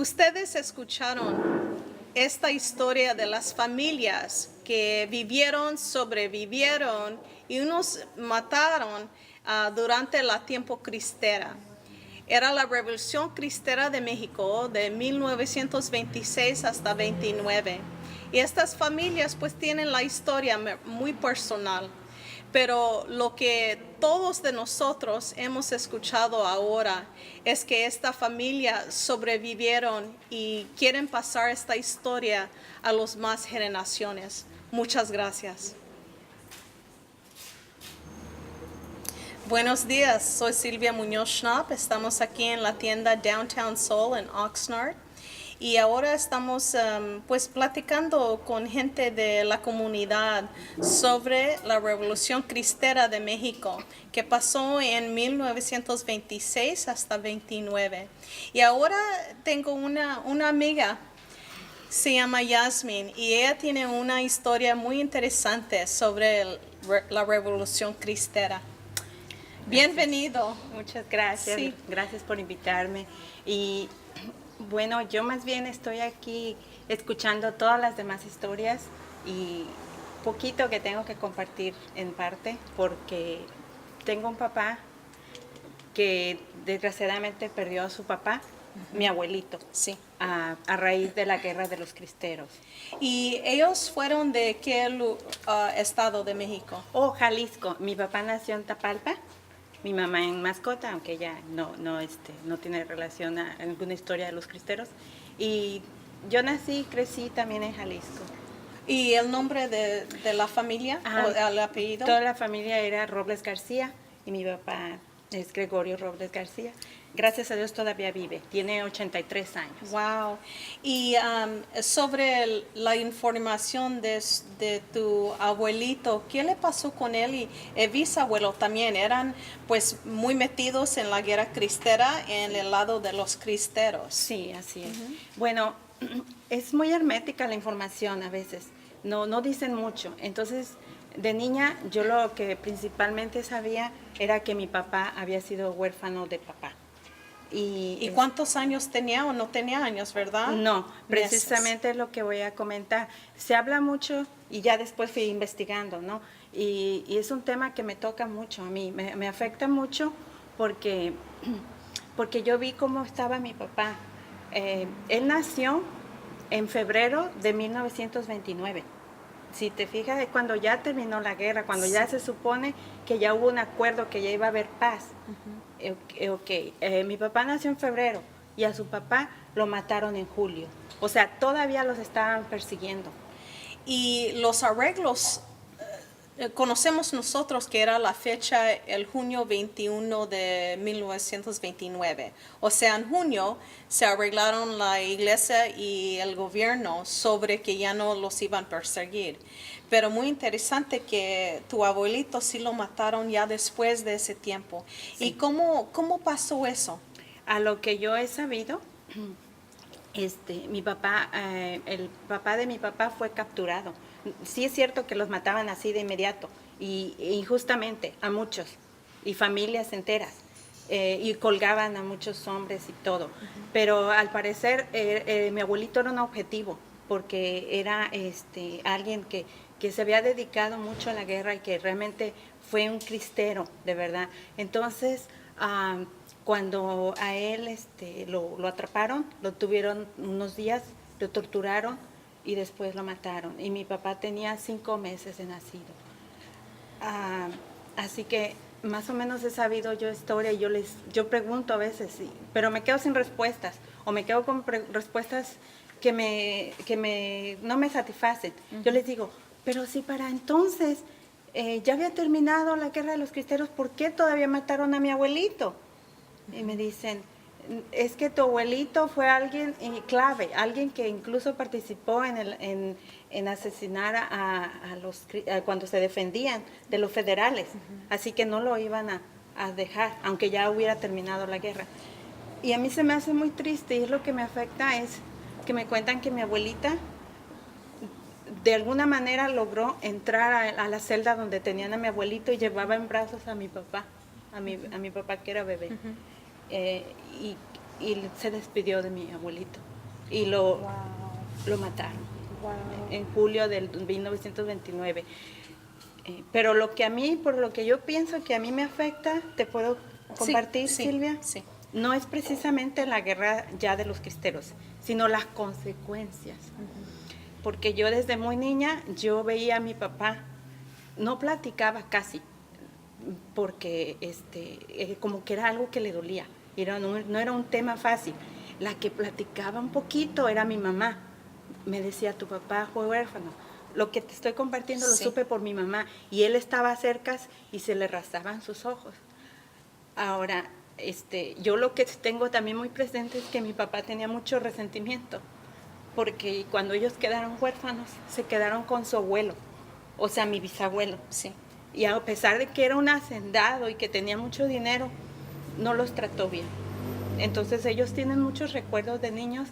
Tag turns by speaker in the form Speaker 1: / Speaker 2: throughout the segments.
Speaker 1: Ustedes escucharon esta historia de las familias que vivieron, sobrevivieron y unos mataron durante la tiempo cristera. Era la Revolución Cristera de México de 1926 hasta 29. Y estas familias pues tienen la historia muy personal. Pero lo que todos de nosotros hemos escuchado ahora es que esta familia sobrevivieron y quieren pasar esta historia a las más generaciones. Muchas gracias. Buenos días, soy Silvia Muñoz Schnapp. Estamos aquí en la tienda Downtown Soul en Oxnard. Y ahora estamos pues platicando con gente de la comunidad sobre la Revolución Cristera de México, que pasó en 1926 hasta 29. Y ahora tengo una amiga, se llama Yasmin, y ella tiene una historia muy interesante sobre la Revolución Cristera. Bienvenido.
Speaker 2: Muchas gracias.
Speaker 1: Sí.
Speaker 2: Gracias por invitarme. Y bueno, yo más bien estoy aquí escuchando todas las demás historias y poquito que tengo que compartir en parte, porque tengo un papá que desgraciadamente perdió a su papá, mi abuelito,
Speaker 1: Sí.
Speaker 2: a raíz de la guerra de los cristeros.
Speaker 1: ¿Y ellos fueron de qué estado de México?
Speaker 2: Oh, Jalisco. Mi papá nació en Tapalpa, mi mamá en Mascota, aunque ella no tiene relación a alguna historia de los cristeros. Y yo nací y crecí también en Jalisco.
Speaker 1: ¿Y el nombre de la familia o el apellido?
Speaker 2: Toda la familia era Robles García y mi papá es Gregorio Robles García. Gracias a Dios todavía vive, tiene 83 años.
Speaker 1: Wow. Y sobre la información de tu abuelito, ¿qué le pasó con él y el bisabuelo también? Eran pues muy metidos en la guerra cristera en el lado de los cristeros.
Speaker 2: Sí, así es. Bueno, es muy hermética la información a veces, no dicen mucho. Entonces, de niña yo lo que principalmente sabía era que mi papá había sido huérfano de papá.
Speaker 1: ¿Y cuántos años tenía o no tenía años, verdad?
Speaker 2: No, precisamente es lo que voy a comentar. Se habla mucho y ya después fui investigando, ¿no? Y es un tema que me toca mucho a mí, me afecta mucho porque yo vi cómo estaba mi papá. Él nació en febrero de 1929. Si te fijas, es cuando ya terminó la guerra, cuando ya se supone que ya hubo un acuerdo, que ya iba a haber paz. Mi papá nació en febrero y a su papá lo mataron en julio. O sea, todavía los estaban persiguiendo.
Speaker 1: Y los arreglos, conocemos nosotros que era la fecha el junio 21 de 1929. O sea, en junio se arreglaron la iglesia y el gobierno sobre que ya no los iban a perseguir. Pero muy interesante que tu abuelito sí lo mataron ya después de ese tiempo. Sí. ¿Y cómo pasó eso?
Speaker 2: A lo que yo he sabido, mi papá, el papá de mi papá fue capturado. Sí es cierto que los mataban así de inmediato y injustamente a muchos y familias enteras y colgaban a muchos hombres y todo. Pero al parecer mi abuelito era un objetivo porque era alguien que se había dedicado mucho a la guerra y que realmente fue un cristero, de verdad. Entonces, cuando a él lo atraparon, lo tuvieron unos días, lo torturaron y después lo mataron. Y mi papá tenía 5 meses de nacido. Así que más o menos he sabido yo historia y yo pregunto a veces, sí, pero me quedo sin respuestas o me quedo con respuestas que no me satisfacen. Yo les digo, pero si para entonces ya había terminado la guerra de los cristeros, ¿por qué todavía mataron a mi abuelito? Y me dicen, es que tu abuelito fue alguien clave, alguien que incluso participó en asesinar cuando se defendían de los federales, así que no lo iban a dejar, aunque ya hubiera terminado la guerra. Y a mí se me hace muy triste y es lo que me afecta es que me cuentan que mi abuelita de alguna manera logró entrar a la celda donde tenían a mi abuelito y llevaba en brazos a mi papá, a mi papá que era bebé. Y se despidió de mi abuelito. y
Speaker 3: Wow.
Speaker 2: lo mataron
Speaker 3: Wow.
Speaker 2: en julio del 1929. Pero por lo que yo pienso que a mí me afecta, te puedo compartir,
Speaker 1: sí,
Speaker 2: Silvia,
Speaker 1: sí.
Speaker 2: no es precisamente la guerra ya de los cristeros, sino las consecuencias. Porque yo desde muy niña, yo veía a mi papá, no platicaba casi, porque como que era algo que le dolía, no era un tema fácil. La que platicaba un poquito era mi mamá. Me decía, tu papá fue huérfano. Lo que te estoy compartiendo lo
Speaker 1: Sí.
Speaker 2: supe por mi mamá, y él estaba cerca y se le rasaban sus ojos. Ahora, yo lo que tengo también muy presente es que mi papá tenía mucho resentimiento, porque cuando ellos quedaron huérfanos, se quedaron con su abuelo, o sea, mi bisabuelo.
Speaker 1: Sí.
Speaker 2: Y a pesar de que era un hacendado y que tenía mucho dinero, no los trató bien. Entonces ellos tienen muchos recuerdos de niños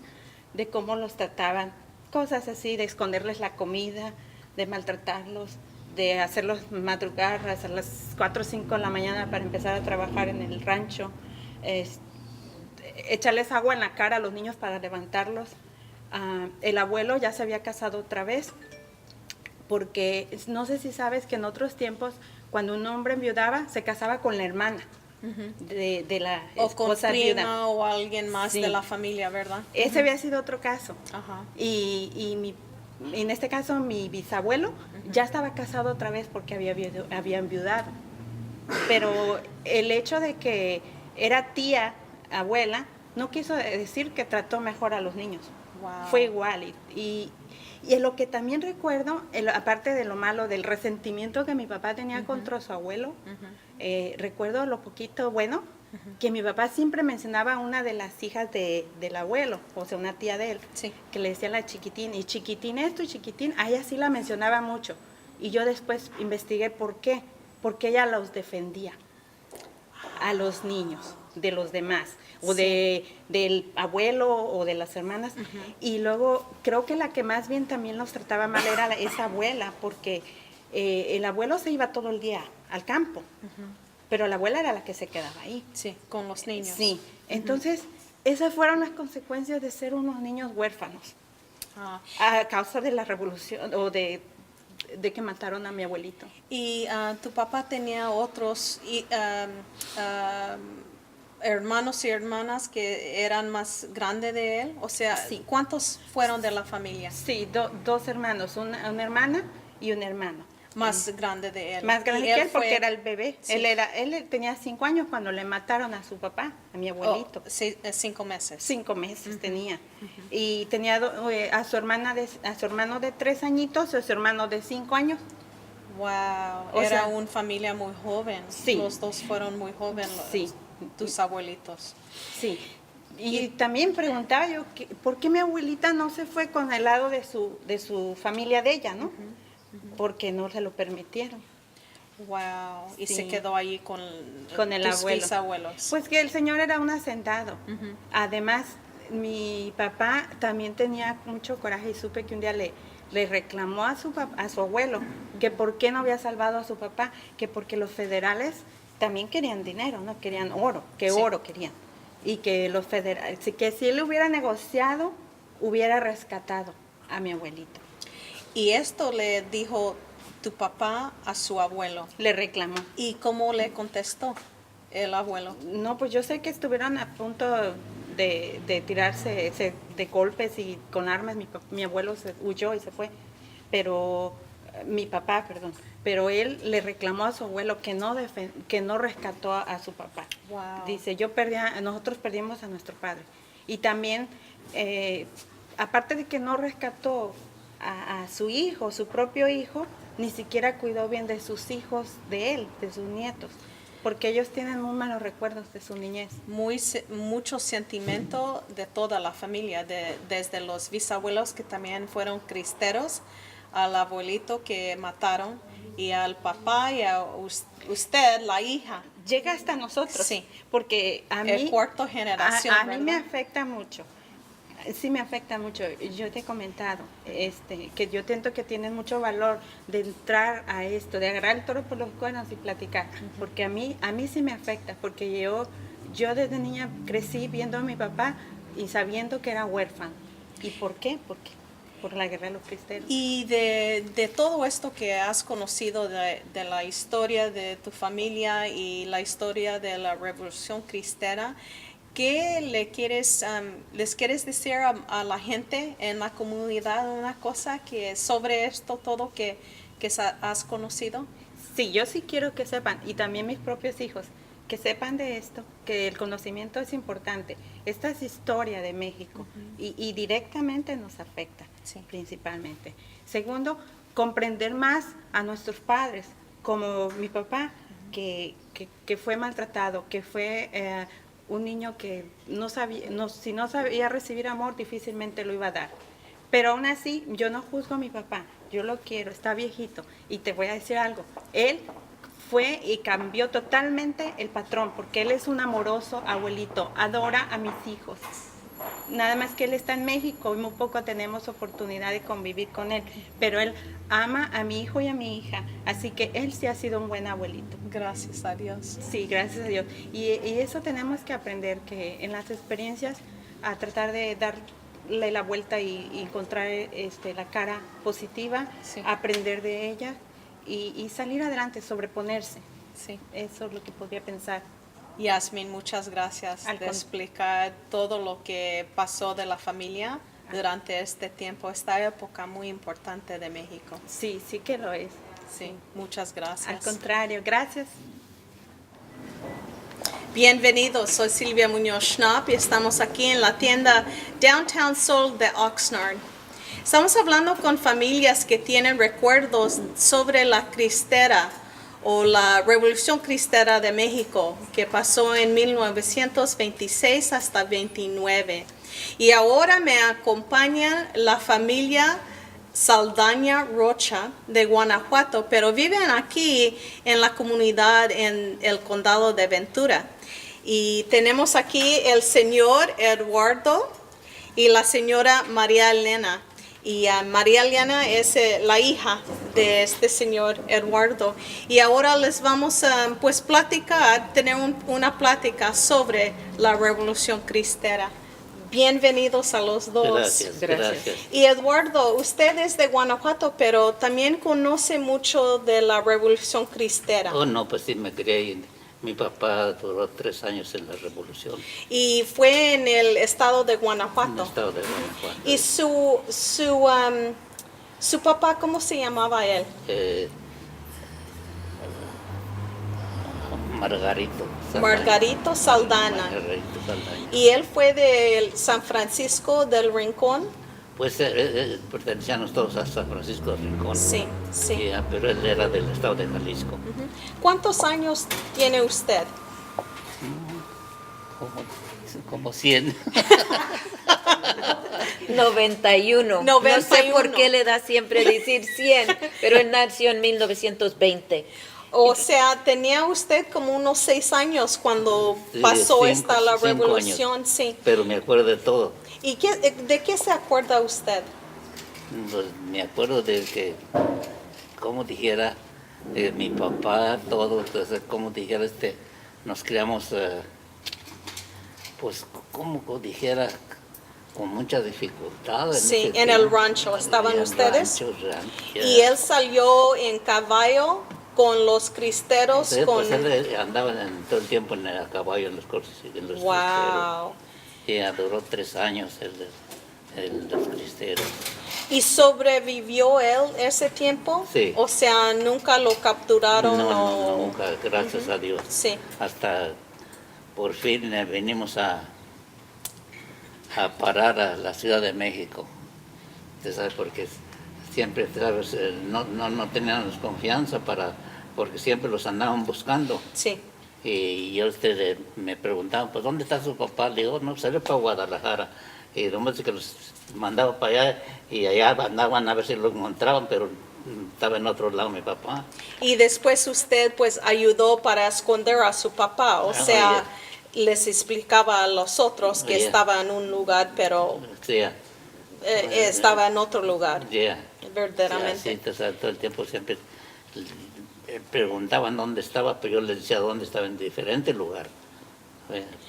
Speaker 2: de cómo los trataban, cosas así, de esconderles la comida, de maltratarlos, de hacerlos madrugar hasta las 4 o 5 de la mañana para empezar a trabajar en el rancho, echarles agua en la cara a los niños para levantarlos. El abuelo ya se había casado otra vez, porque no sé si sabes que en otros tiempos, cuando un hombre enviudaba, se casaba con la hermana de la
Speaker 1: O con
Speaker 2: esposa
Speaker 1: prima
Speaker 2: viuda.
Speaker 1: o alguien más
Speaker 2: Sí.
Speaker 1: de la familia, ¿verdad?
Speaker 2: Ese había sido otro caso.
Speaker 1: Ajá.
Speaker 2: Y en este caso mi bisabuelo ya estaba casado otra vez porque había enviudado. Pero el hecho de que era tía, abuela, no quiso decir que trató mejor a los niños.
Speaker 1: Wow.
Speaker 2: Fue igual. Y lo que también recuerdo, aparte de lo malo, del resentimiento que mi papá tenía contra su abuelo, recuerdo lo poquito bueno, que mi papá siempre mencionaba a una de las hijas del abuelo, o sea, una tía de él,
Speaker 1: Sí.
Speaker 2: que le decía la chiquitín, y chiquitín esto y chiquitín, a ella sí la mencionaba mucho. Y yo después investigué por qué, porque ella los defendía a los niños de los demás, o del abuelo o de las hermanas. Y luego creo que la que más bien también los trataba mal era esa abuela, porque el abuelo se iba todo el día al campo, pero la abuela era la que se quedaba ahí.
Speaker 1: Sí, con los niños.
Speaker 2: Sí, entonces esas fueron las consecuencias de ser unos niños huérfanos
Speaker 1: Ah.
Speaker 2: a causa de la revolución o de que mataron a mi abuelito.
Speaker 1: ¿Y tu papá tenía otros hermanos y hermanas que eran más grandes de él? O sea,
Speaker 2: Sí.
Speaker 1: ¿cuántos fueron de la familia?
Speaker 2: Sí, dos hermanos, una hermana y un hermano.
Speaker 1: Más grande de él.
Speaker 2: Más grande
Speaker 1: Y
Speaker 2: que él porque
Speaker 1: fue-
Speaker 2: era el bebé.
Speaker 1: Sí.
Speaker 2: Él tenía 5 años cuando le mataron a su papá, a mi abuelito.
Speaker 1: 5 meses.
Speaker 2: 5 meses tenía. Y tenía a su hermano de 3 añitos y a su hermano de 5 años.
Speaker 1: Wow,
Speaker 2: O
Speaker 1: era
Speaker 2: sea,
Speaker 1: una familia muy joven.
Speaker 2: Sí.
Speaker 1: Los dos fueron muy jóvenes,
Speaker 2: Sí.
Speaker 1: tus abuelitos.
Speaker 2: Sí. Y también preguntaba yo, ¿por qué mi abuelita no se fue con el lado de su familia de ella, no? Porque no se lo permitieron.
Speaker 1: Wow, y
Speaker 2: Sí.
Speaker 1: se quedó ahí con
Speaker 2: El
Speaker 1: tus
Speaker 2: abuelo.
Speaker 1: bisabuelos.
Speaker 2: Pues que el señor era un hacendado. Además, mi papá también tenía mucho coraje y supe que un día le reclamó a su abuelo que por qué no había salvado a su papá, que porque los federales también querían dinero, no querían oro,
Speaker 1: Sí.
Speaker 2: oro querían. Y que los federales, que si él hubiera negociado, hubiera rescatado a mi abuelito.
Speaker 1: Y esto le dijo tu papá a su abuelo.
Speaker 2: Le reclamó.
Speaker 1: ¿Y cómo le contestó el abuelo?
Speaker 2: No, pues yo sé que estuvieron a punto de tirarse de golpes y con armas. Mi abuelo se huyó y se fue, pero mi papá, perdón, pero él le reclamó a su abuelo que no rescató a su papá.
Speaker 1: Wow.
Speaker 2: Dice, nosotros perdimos a nuestro padre. Y también, aparte de que no rescató a su hijo, su propio hijo, ni siquiera cuidó bien de sus hijos, de él, de sus nietos, porque ellos tienen muy malos recuerdos de su niñez.
Speaker 1: Mucho sentimiento de toda la familia, desde los bisabuelos que también fueron cristeros, al abuelito que mataron y al papá y a usted, la hija.
Speaker 2: Llega hasta nosotros,
Speaker 1: Sí.
Speaker 2: porque a mí,
Speaker 1: El cuarto generación,
Speaker 2: a mí me
Speaker 1: ¿verdad?
Speaker 2: afecta mucho. Sí me afecta mucho. Yo te he comentado que yo siento que tienes mucho valor de entrar a esto, de agarrar el toro por los cuernos y platicar, porque a mí sí me afecta, porque yo desde niña crecí viendo a mi papá y sabiendo que era huérfano. ¿Y por qué? Por la guerra de los cristeros.
Speaker 1: Y de todo esto que has conocido de la historia de tu familia y la historia de la Revolución Cristera, ¿qué les quieres decir a la gente en la comunidad una cosa que sobre esto todo que has conocido?
Speaker 2: Sí, yo sí quiero que sepan, y también mis propios hijos, que sepan de esto, que el conocimiento es importante. Esta es historia de México y directamente nos afecta,
Speaker 1: Sí.
Speaker 2: principalmente. Segundo, comprender más a nuestros padres, como mi papá, que fue maltratado, que fue un niño que no sabía, si no sabía recibir amor, difícilmente lo iba a dar. Pero aún así, yo no juzgo a mi papá, yo lo quiero, está viejito. Y te voy a decir algo, él fue y cambió totalmente el patrón, porque él es un amoroso abuelito, adora a mis hijos. Nada más que él está en México y muy poco tenemos oportunidad de convivir con él, pero él ama a mi hijo y a mi hija, así que él sí ha sido un buen abuelito.
Speaker 1: Gracias a Dios.
Speaker 2: Sí, gracias a Dios. Y eso tenemos que aprender, que en las experiencias, a tratar de darle la vuelta y encontrar la cara positiva,
Speaker 1: Sí.
Speaker 2: aprender de ella y salir adelante, sobreponerse.
Speaker 1: Sí.
Speaker 2: Eso es lo que podría pensar.
Speaker 1: Yasmin, muchas gracias de explicar todo lo que pasó de la familia durante este tiempo, esta época muy importante de México.
Speaker 2: Sí, sí que lo es.
Speaker 1: Sí, muchas gracias.
Speaker 2: Al contrario, gracias.
Speaker 1: Bienvenidos, soy Silvia Muñoz Schnapp y estamos aquí en la tienda Downtown Soul de Oxnard. Estamos hablando con familias que tienen recuerdos sobre la cristera o la Revolución Cristera de México, que pasó en 1926 hasta 29. Y ahora me acompaña la familia Saldaña Rocha de Guanajuato, pero viven aquí en la comunidad en el condado de Ventura. Y tenemos aquí el señor Eduardo y la señora María Elena. Y María Elena es la hija de este señor Eduardo. Y ahora les vamos a tener una plática sobre la Revolución Cristera. Bienvenidos a los dos.
Speaker 3: Gracias.
Speaker 1: Y Eduardo, usted es de Guanajuato, pero también conoce mucho de la Revolución Cristera.
Speaker 3: Oh, no, pues sí, me crié ahí. Mi papá duró 3 años en la revolución.
Speaker 1: Y fue en el estado de
Speaker 3: En
Speaker 1: Guanajuato.
Speaker 3: el estado de Guanajuato.
Speaker 1: Y su papá, ¿cómo se llamaba él?
Speaker 3: Margarito.
Speaker 1: Margarito Saldaña.
Speaker 3: Margarito Saldaña.
Speaker 1: Y él fue de San Francisco del Rincón.
Speaker 3: Pues pertenecíamos todos a San Francisco de Rincón.
Speaker 1: Sí, sí.
Speaker 3: Pero él era del estado de Jalisco.
Speaker 1: ¿Cuántos años tiene usted?
Speaker 3: Como 100.
Speaker 4: 91. No sé por qué le da siempre decir 100, pero él nació en 1920.
Speaker 1: O sea, tenía usted como unos 6 años cuando
Speaker 3: Sí,
Speaker 1: pasó la
Speaker 3: 5
Speaker 1: revolución,
Speaker 3: años.
Speaker 1: sí.
Speaker 3: Pero me acuerdo de todo.
Speaker 1: ¿Y de qué se acuerda usted?
Speaker 3: Pues me acuerdo de que, como dijera, mi papá, todo, entonces, como dijera, nos criamos, pues, como dijera, con mucha dificultad.
Speaker 1: Sí,
Speaker 3: ese
Speaker 1: en el
Speaker 3: tiempo.
Speaker 1: rancho estaban
Speaker 3: En el
Speaker 1: ustedes.
Speaker 3: rancho,
Speaker 1: Y él salió en caballo con los cristeros.
Speaker 3: Sí, pues él andaba todo el tiempo a caballo en los coches.
Speaker 1: Wow.
Speaker 3: Y duró 3 años los cristeros.
Speaker 1: ¿Y sobrevivió él ese tiempo?
Speaker 3: Sí.
Speaker 1: O sea, nunca lo capturaron.
Speaker 3: No, nunca, gracias a Dios.
Speaker 1: Sí.
Speaker 3: Hasta por fin venimos a parar a la Ciudad de México. Usted sabe, porque siempre, ¿sabes? No teníamos confianza porque siempre los andaban buscando.
Speaker 1: Sí.
Speaker 3: Y yo me preguntaban, pues, ¿dónde está su papá? Le digo, no, salió para Guadalajara. Y nomás que los mandaba para allá y allá andaban a ver si lo encontraban, pero estaba en otro lado mi papá.
Speaker 1: Y después usted pues ayudó para esconder a su papá, o sea, les explicaba a los otros que estaba en un lugar, pero estaba en otro lugar, verdaderamente.
Speaker 3: Sí, todo el tiempo siempre preguntaban dónde estaba, pero yo les decía dónde estaba, en diferente lugar.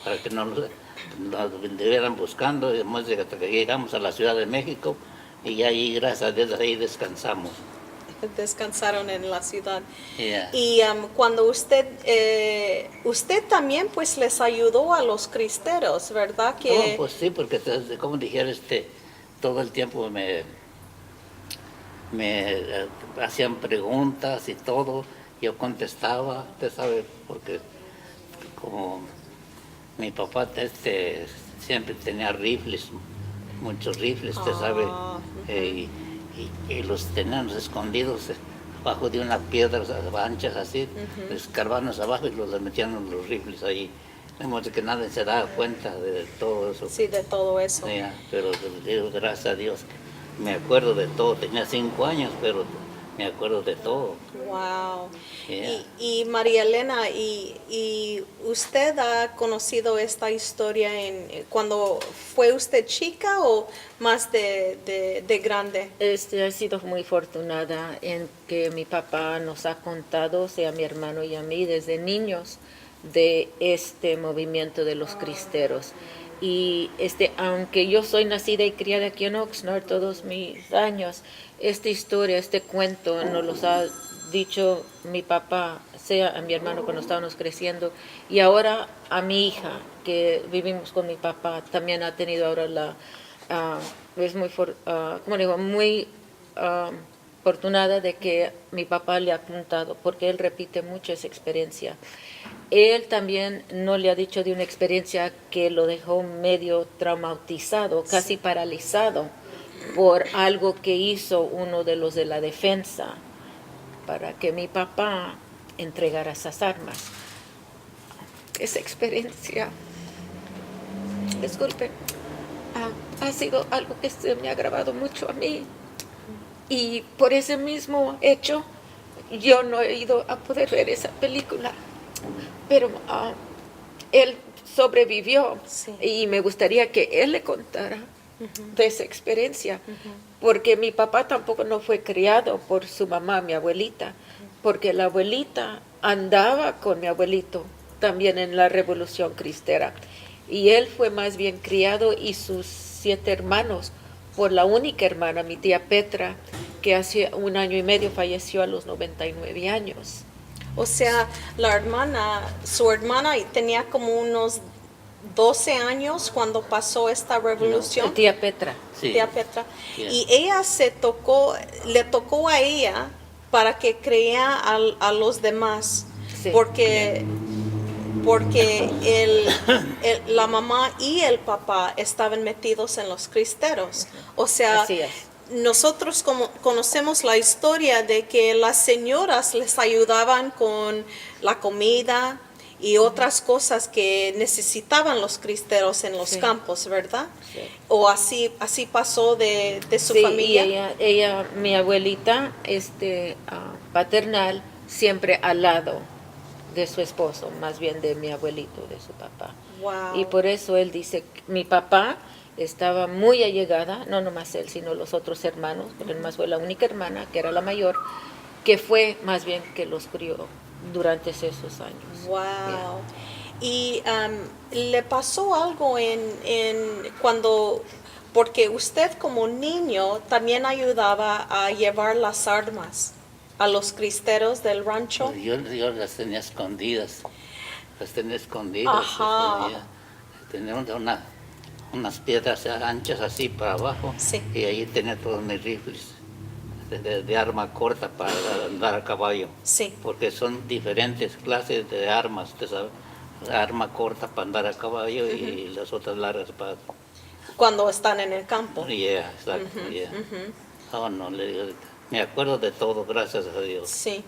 Speaker 3: para que nos estuvieran buscando, y hasta que llegamos a la Ciudad de México, y ahí, gracias a Dios, ahí descansamos.
Speaker 1: Descansaron en la ciudad.
Speaker 3: Yeah.
Speaker 1: Y cuando usted también pues les ayudó a los cristeros, ¿verdad? Que
Speaker 3: Pues sí, porque como dijera, todo el tiempo me hacían preguntas y todo, yo contestaba, usted sabe, porque como mi papá siempre tenía rifles, muchos rifles, usted sabe, y los teníamos escondidos bajo de unas piedras anchas así, escarbanos abajo y los metían en los rifles ahí. De modo que nadie se daba cuenta de todo eso.
Speaker 1: sí, de todo eso.
Speaker 3: Yeah, pero digo, gracias a Dios, me acuerdo de todo. Tenía 5 años, pero me acuerdo de todo.
Speaker 1: Wow.
Speaker 3: Yeah.
Speaker 1: Y María Elena, ¿y usted ha conocido esta historia cuando fue usted chica o más de grande?
Speaker 4: He sido muy afortunada en que mi papá nos ha contado, o sea, a mi hermano y a mí, desde niños, de este movimiento de los cristeros. Y aunque yo soy nacida y criada aquí en Oxnard todos mis años, esta historia, este cuento nos los ha dicho mi papá, sea a mi hermano cuando estábamos creciendo, y ahora a mi hija, que vivimos con mi papá, también ha tenido ahora es muy, como digo, muy afortunada de que mi papá le ha contado, porque él repite mucho esa experiencia. Él también no le ha dicho de una experiencia que lo dejó medio traumatizado, casi paralizado, por algo que hizo uno de los de la defensa para que mi papá entregara esas armas. Esa experiencia, disculpe, ha sido algo que se me ha grabado mucho a mí. Y por ese mismo hecho, yo no he ido a poder ver esa película. Pero él sobrevivió,
Speaker 1: Sí.
Speaker 4: y me gustaría que él le contara de esa experiencia, porque mi papá tampoco no fue criado por su mamá, mi abuelita, porque la abuelita andaba con mi abuelito también en la Revolución Cristera, y él fue más bien criado y sus 7 hermanos por la única hermana, mi tía Petra, que hace 1 año y medio falleció a los 99 años.
Speaker 1: O sea, su hermana tenía como unos 12 años cuando pasó esta revolución.
Speaker 4: Tía Petra.
Speaker 3: Sí.
Speaker 1: Tía Petra.
Speaker 3: Yeah.
Speaker 1: Y ella le tocó a ella para que crea a los demás.
Speaker 4: Sí.
Speaker 1: Porque la mamá y el papá estaban metidos en los cristeros. O sea,
Speaker 4: Así es.
Speaker 1: nosotros conocemos la historia de que las señoras les ayudaban con la comida y otras cosas que necesitaban los cristeros en los
Speaker 4: Sí.
Speaker 1: campos, ¿verdad?
Speaker 4: Sí.
Speaker 1: O así pasó de su
Speaker 4: Sí,
Speaker 1: familia.
Speaker 4: y ella, mi abuelita, paternal, siempre al lado de su esposo, más bien de mi abuelito, de su papá.
Speaker 1: Wow.
Speaker 4: Y por eso él dice, mi papá estaba muy allegada, no nomás él, sino los otros hermanos, porque nomás fue la única hermana, que era la mayor, que fue más bien que los crió durante esos años.
Speaker 1: Wow.
Speaker 4: Yeah.
Speaker 1: Y le pasó algo porque usted como niño también ayudaba a llevar las armas a los cristeros del rancho.
Speaker 3: Pues yo las tenía escondidas.
Speaker 1: Ajá.
Speaker 3: Tenía unas piedras anchas así para abajo.
Speaker 1: Sí.
Speaker 3: Y ahí tenía todos mis rifles de arma corta para andar a caballo.
Speaker 1: Sí.
Speaker 3: Porque son diferentes clases de armas, usted sabe. Arma corta para andar a caballo y las otras largas para...
Speaker 1: Cuando están en el campo.
Speaker 3: Yeah, exacto, yeah. Oh, no, le digo, me acuerdo de todo, gracias a Dios.
Speaker 1: Sí.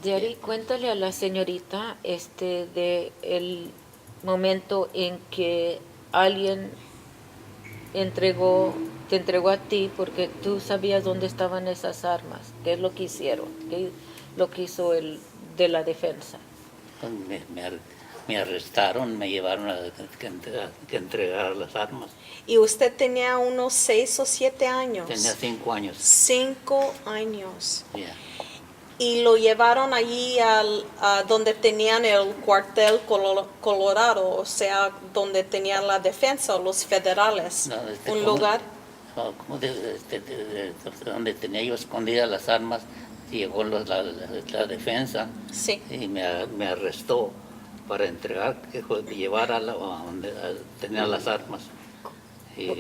Speaker 4: Jerry, cuéntale a la señorita de el momento en que alguien te entregó a ti porque tú sabías dónde estaban esas armas, qué es lo que hicieron, qué es lo que hizo el de la defensa.
Speaker 3: Pues me arrestaron, me llevaron a que entregar las armas.
Speaker 1: Y usted tenía unos 6 o 7 años.
Speaker 3: Tenía 5 años.
Speaker 1: 5 años.
Speaker 3: Yeah.
Speaker 1: y lo llevaron allí a donde tenían el cuartel Colorado, o sea, donde tenían la defensa, los federales,
Speaker 3: No,
Speaker 1: un
Speaker 3: ¿cómo?
Speaker 1: lugar.
Speaker 3: No, como donde tenía yo escondidas las armas, llegó la defensa
Speaker 1: Sí.
Speaker 3: y me arrestó para entregar, que llevar a donde tenía las armas. Y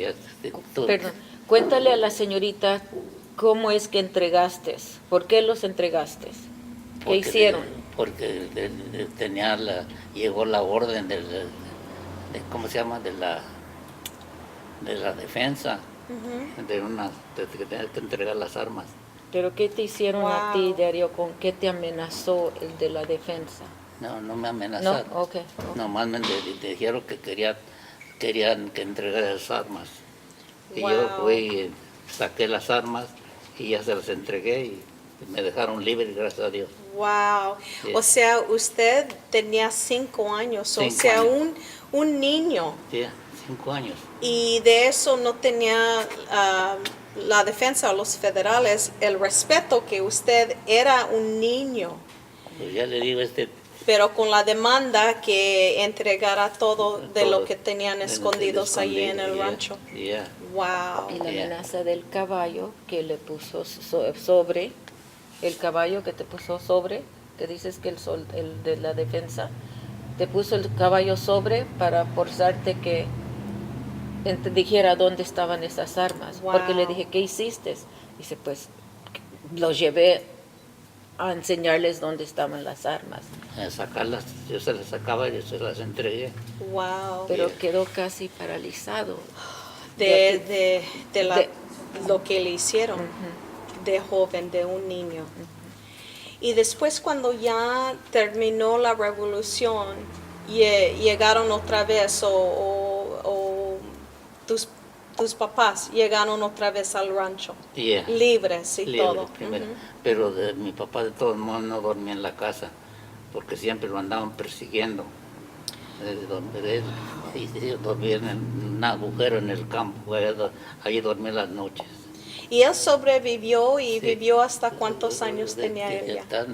Speaker 4: Perdón, cuéntale a la señorita cómo es que entregaste, por qué los entregaste, qué
Speaker 3: porque-
Speaker 4: hicieron.
Speaker 3: Porque llegó la orden ¿cómo se llama? De la defensa, de que tenía que entregar las armas.
Speaker 4: Pero qué te hicieron a ti,
Speaker 1: Wow.
Speaker 4: Darío, con qué te amenazó el de la defensa.
Speaker 3: No, no me
Speaker 4: No,
Speaker 3: amenazaron.
Speaker 4: ok.
Speaker 3: Nomás me dijeron que querían que entregara las armas. Y yo
Speaker 1: Wow.
Speaker 3: fui, y saqué las armas y ya se las entregué y me dejaron libre, gracias a Dios.
Speaker 1: Wow.
Speaker 3: Sí.
Speaker 1: O sea, usted tenía 5 años, o
Speaker 3: 5
Speaker 1: sea,
Speaker 3: años.
Speaker 1: un niño.
Speaker 3: Sí, 5 años.
Speaker 1: Y de eso no tenía la defensa, los federales, el respeto que usted era un niño,
Speaker 3: Pues ya le digo,
Speaker 1: pero con la demanda que entregara todo de lo que tenían escondidos allí en el rancho.
Speaker 3: Ya.
Speaker 1: Wow.
Speaker 4: Y la
Speaker 3: Yeah.
Speaker 4: amenaza del caballo que le puso sobre, el caballo que te puso sobre, que dices que el de la defensa, te puso el caballo sobre para forzarte que dijera dónde estaban esas armas. Porque le
Speaker 1: Wow.
Speaker 4: dije, ¿qué hiciste? Dice, pues los llevé a enseñarles dónde estaban las armas.
Speaker 3: Sacarlas, yo se las sacaba y yo se las entregué.
Speaker 1: Wow.
Speaker 4: Pero
Speaker 3: Yeah.
Speaker 4: quedó casi paralizado.
Speaker 1: De
Speaker 4: de-
Speaker 1: lo que le hicieron de joven, de un niño. Y después cuando ya terminó la revolución, llegaron otra vez o tus papás llegaron otra vez al rancho,
Speaker 3: Yeah.
Speaker 1: libres y
Speaker 3: Libre
Speaker 1: todo.
Speaker 3: primero.
Speaker 1: Ujú.
Speaker 3: Pero mi papá de todos modos no dormía en la casa, porque siempre lo andaban persiguiendo. Y dormía en un agujero en el campo, ahí dormía las noches.
Speaker 1: Y él sobrevivió y
Speaker 3: Sí.
Speaker 1: vivió hasta cuántos años tenía él ya.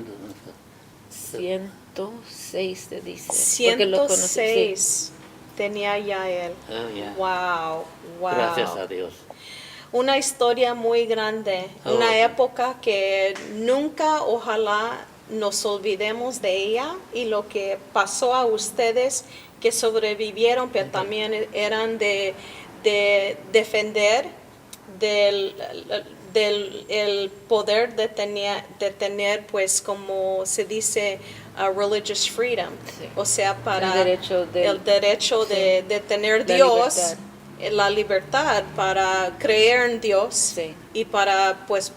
Speaker 4: 106 te dice. Porque lo conocí, sí.
Speaker 1: 106 tenía ya él. Wow, wow.
Speaker 3: Gracias a Dios.
Speaker 1: Una historia muy grande,
Speaker 3: Oh,
Speaker 1: una
Speaker 3: sí.
Speaker 1: época que nunca, ojalá, nos olvidemos de ella y lo que pasó a ustedes que sobrevivieron, pero también eran de defender del el poder de tener, pues, como se dice, religious freedom,
Speaker 4: Sí.
Speaker 1: o sea, para
Speaker 4: El derecho
Speaker 1: de tener
Speaker 4: La
Speaker 1: Dios,
Speaker 4: libertad.
Speaker 1: la libertad para creer en Dios
Speaker 4: Sí.
Speaker 1: y para, pues,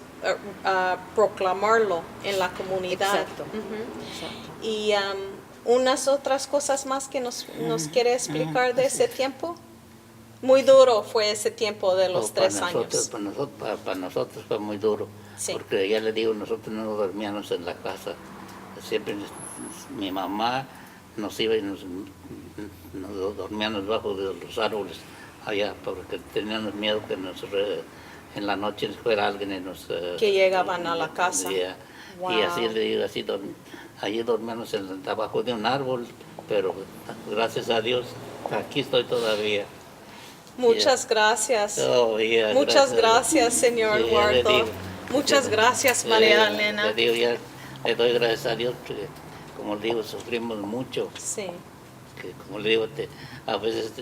Speaker 1: proclamarlo en la comunidad.
Speaker 4: Exacto.
Speaker 1: Ujú.
Speaker 4: Exacto.
Speaker 1: Y unas otras cosas más que nos quiere explicar de ese tiempo. Muy duro fue ese tiempo de los 3 años.
Speaker 3: Para nosotros fue muy duro,
Speaker 1: Sí.
Speaker 3: porque ya le digo, nosotros no dormíamos en la casa. Siempre mi mamá nos iba y nos dormíamos bajo de los árboles allá, porque teníamos miedo que en la noche fuera alguien y nos...
Speaker 1: Que llegaban a la casa.
Speaker 3: Yeah.
Speaker 1: Wow.
Speaker 3: Y así le digo, allí dormíamos abajo de un árbol, pero gracias a Dios, aquí estoy todavía.
Speaker 1: Muchas gracias.
Speaker 3: Oh, yeah,
Speaker 1: Muchas
Speaker 3: a
Speaker 1: gracias, señor
Speaker 3: Sí, ya le
Speaker 1: Eduardo.
Speaker 3: digo.
Speaker 1: Muchas gracias, María Elena.
Speaker 3: Le digo, ya le doy gracias a Dios, porque como le digo, sufrimos mucho.
Speaker 1: Sí,
Speaker 3: Que, como le digo, a veces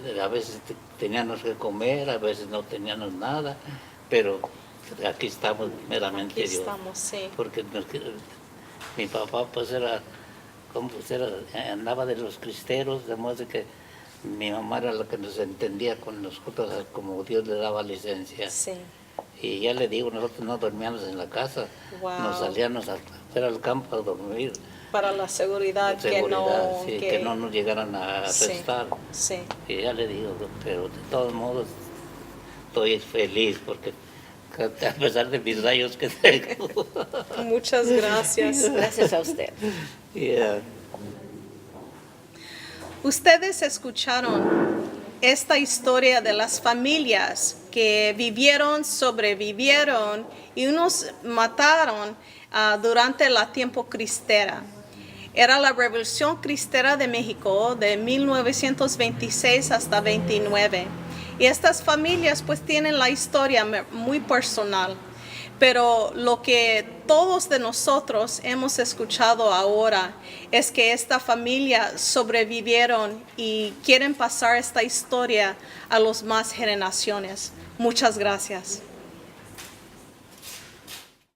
Speaker 3: teníamos que comer, a veces no teníamos nada, pero aquí estamos meramente
Speaker 1: aquí
Speaker 3: Dios.
Speaker 1: estamos, sí.
Speaker 3: Porque mi papá pues andaba de los cristeros, de modo que mi mamá era la que nos entendía con nosotros como Dios le daba licencia.
Speaker 1: Sí.
Speaker 3: Y ya le digo, nosotros no dormíamos en la casa,
Speaker 1: Wow.
Speaker 3: nos salíamos fuera al campo a dormir.
Speaker 1: Para la seguridad,
Speaker 3: Seguridad, sí, que no nos llegaran a
Speaker 1: Sí.
Speaker 3: arrestar.
Speaker 1: Sí.
Speaker 3: Y ya le digo, pero de todos modos estoy feliz porque a pesar de mis rayos que tengo.
Speaker 1: Muchas gracias.
Speaker 4: Gracias a usted.
Speaker 3: Yeah.
Speaker 1: Ustedes escucharon esta historia de las familias que vivieron, sobrevivieron y unos mataron durante la tiempo cristera. Era la Revolución Cristera de México de 1926 hasta 29. Y estas familias pues tienen la historia muy personal. Pero lo que todos de nosotros hemos escuchado ahora es que esta familia sobrevivieron y quieren pasar esta historia a las más generaciones. Muchas gracias.